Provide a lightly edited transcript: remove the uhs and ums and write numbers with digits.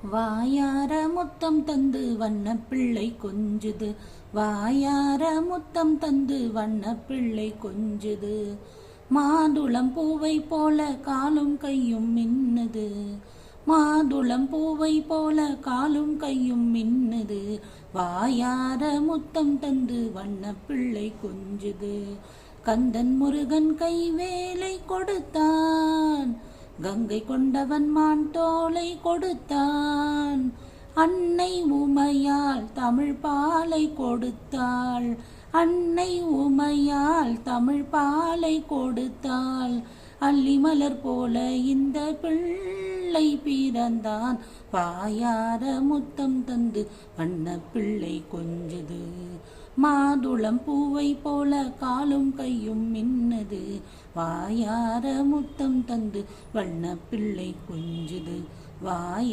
வாயார முத்தம் தந்து வண்ண பிள்ளை கொஞ்சுது, வாயார முத்தம் தந்து வண்ண பிள்ளை கொஞ்சுது. மாதுளம் பூவை போல காலும் கையும் மின்னுது, மாதுளம் பூவை போல காலும் கையும் மின்னுது. வாயார முத்தம் தந்து வண்ண பிள்ளை கொஞ்சுது. கந்தன் முருகன் கைவேலை கொடுத்தான், கங்கை கொண்டவன் மான் தோலை கொடுத்தான். அன்னை உமையால் தமிழ் பாலை கொடுத்தாள், அன்னை உமையால் தமிழ் பாலை கொடுத்தாள். அல்லி மலர் போல இந்த பிள்ளை பிறந்தான், வாயார முத்தம் தந்து வண்ண பிள்ளை கொஞ்சுது. மாதுளம் பூவை போல காலும் கையும் மின்னுது, வாயார முத்தம் தந்து வண்ண பிள்ளை கொஞ்சுது. வாயா